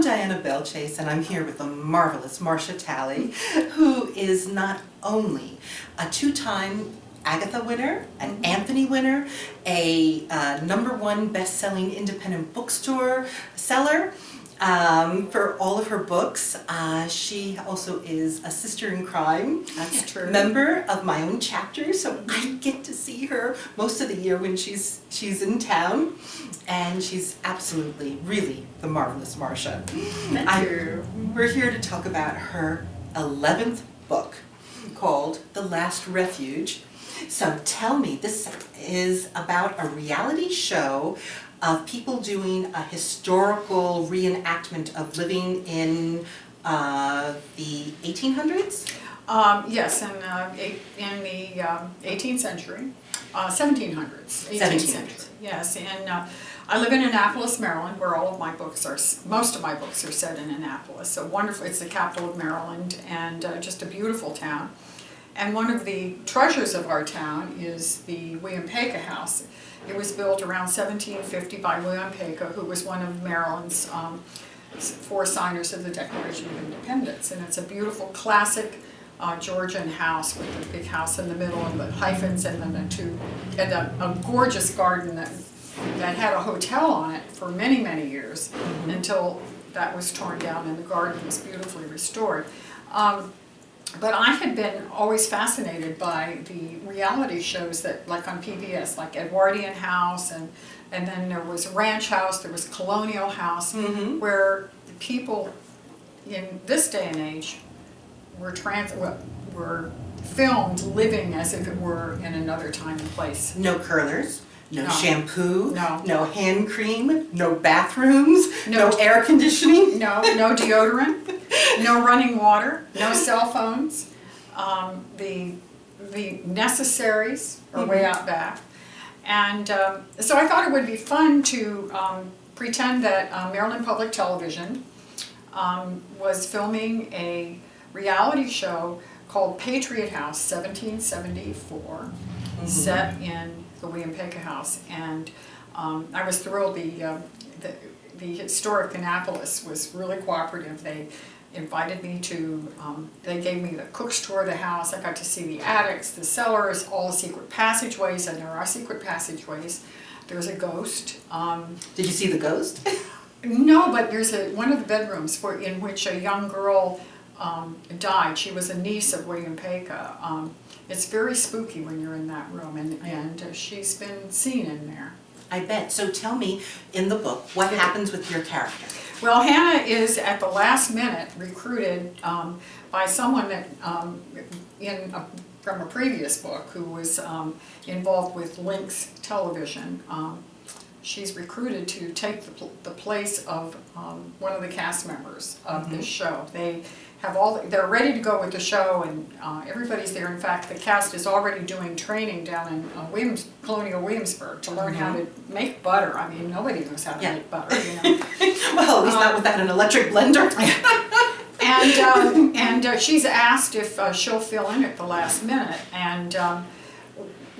Diana Belchase, and I'm here with the marvelous Marcia Talley, who is not only a two-time Agatha winner, an Anthony winner, a #1 best-selling independent bookstore seller for all of her books. She also is a sister in crime. That's true. Member of my own chapter, so I get to see her most of the year when she's in town, and she's absolutely, really the marvelous Marcia. Thank you. We're here to talk about her 11th book called The Last Refuge. So tell me, this is about a reality show of people doing a historical reenactment of living in the 1800s? Yes, in the 18th century, 1700s. 1700s. Century. Yes, and I live in Annapolis, Maryland, where all of my books are, most of my books are set in Annapolis. So wonderful, it's the capital of Maryland, and just a beautiful town. And one of the treasures of our town is the William Paca House. It was built around 1750 by William Paca, who was one of Maryland's 4 signers of the Declaration of Independence. And it's a beautiful, classic Georgian house with the big house in the middle and the hyphens, and then a gorgeous garden that had a hotel on it for many, many years until that was torn down and the garden was beautifully restored. But I had been always fascinated by the reality shows that, like on PBS, like Edwardian House, and then there was Ranch House, there was Colonial House, where people in this day and age were filmed living as if it were in another time and place. No curlers, no shampoo, no hand cream, no bathrooms, no air conditioning. No deodorant, no running water, no cell phones. The necessaries are way out back. And so I thought it would be fun to pretend that Maryland Public Television was filming a reality show called Patriot House 1774, set in the William Paca House. And I was thrilled. The historic Annapolis was really cooperative. They invited me to, they gave me the cook's tour of the house. I got to see the attics, the cellars, all the secret passageways, and there are secret passageways. There's a ghost. Did you see the ghost? No, but there's one of the bedrooms in which a young girl died. She was a niece of William Paca. It's very spooky when you're in that room, and she's been seen in there. I bet. So tell me, in the book, what happens with your character? Well, Hannah is at the last minute recruited by someone that from a previous book who was involved with Lynx Television. She's recruited to take the place of one of the cast members of this show. They're ready to go with the show, and everybody's there. In fact, the cast is already doing training down in Colonial Williamsburg to learn how to make butter. I mean, nobody knows how to make butter, you know. Well, at least not without an electric blender. And she's asked if she'll fill in at the last minute, and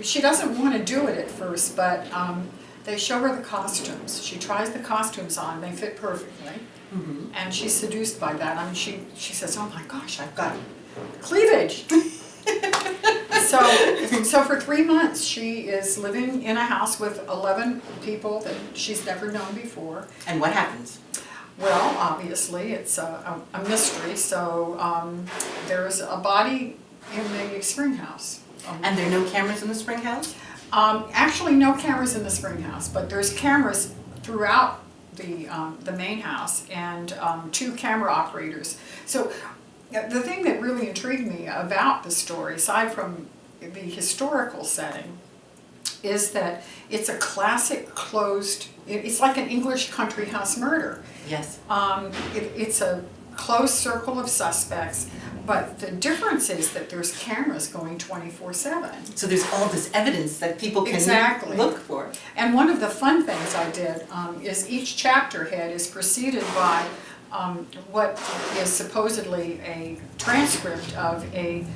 she doesn't want to do it at first, but they show her the costumes. She tries the costumes on. They fit perfectly. And she's seduced by that. I mean, she says, "Oh my gosh, I've got cleavage." So for 3 months, she is living in a house with 11 people that she's never known before. And what happens? Well, obviously, it's a mystery. So there's a body in the spring house. And there are no cameras in the spring house? Actually, no cameras in the spring house, but there's cameras throughout the main house, and 2 camera operators. So the thing that really intrigued me about the story, aside from the historical setting, is that it's a classic closed, it's like an English country house murder. Yes. It's a closed circle of suspects, but the difference is that there's cameras going 24/7. So there's all this evidence that people can look for. And one of the fun things I did is each chapter head is preceded by what is supposedly a transcript of a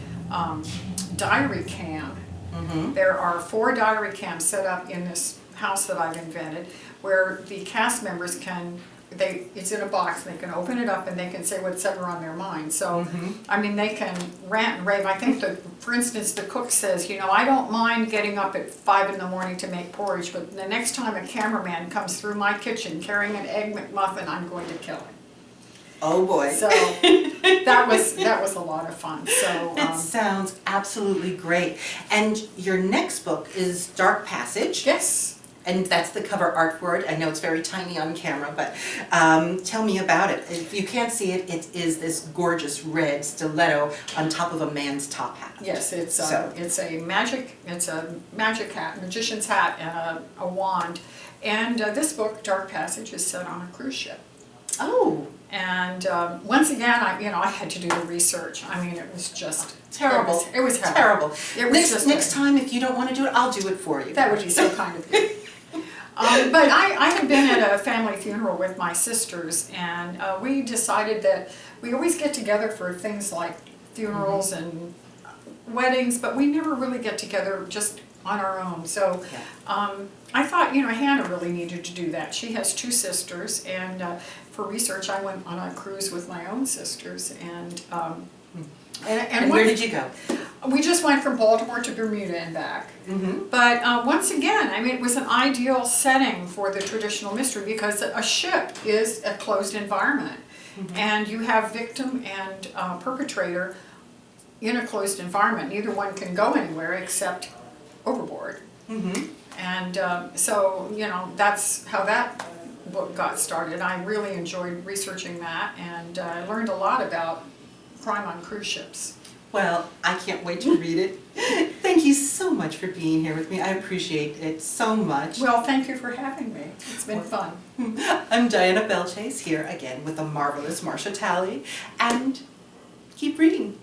diary cam. There are 4 diary cams set up in this house that I've invented, where the cast members can it's in a box, they can open it up and they can say whatever on their mind. So, Mhm. I mean, they can rant and rave. I think that, for instance, the cook says, I don't mind getting up at 5 in the morning to make porridge, but the next time a cameraman comes through my kitchen carrying an Egg McMuffin, I'm going to kill him. Oh boy. So, that was a lot of fun. So, That sounds absolutely great. And your next book is Dark Passage. yes. And that's the cover art for it. I know it's very tiny on camera, but tell me about it. If you can't see it, it is this gorgeous red stiletto on top of a man's top hat. Yes, it's So- a magic hat, magician's hat, and a wand. And this book, Dark Passage, is set on a cruise ship. Oh, And once again, I had to do the research. I mean, it was just terrible. It was hell. Terrible. It was just Next time, if you don't want to do it, I'll do it for you. That would be so kind of you. But I had been at a family funeral with my sisters, and we decided that we always get together for things like funerals and weddings, but we never really get together just on our own. So I thought, Hannah really needed to do that. She has 2 sisters, and for research, I went on a cruise with my own sisters, and And where did you go? we just went from Baltimore to Bermuda and back. Mm-hmm. But once again, I mean, it was an ideal setting for the traditional mystery because a ship is a closed environment. Mm-hmm. And you have victim and perpetrator in a closed environment. Neither one can go anywhere except overboard. Mm-hmm. And so, that's how that book got started. I really enjoyed researching that, and I learned a lot about crime on cruise ships. Well, I can't wait to read it. Thank you so much for being here with me. I appreciate it so much. Well, thank you for having me. It's been fun. I'm Diana Belchase, here again with the marvelous Marcia Talley, and keep reading.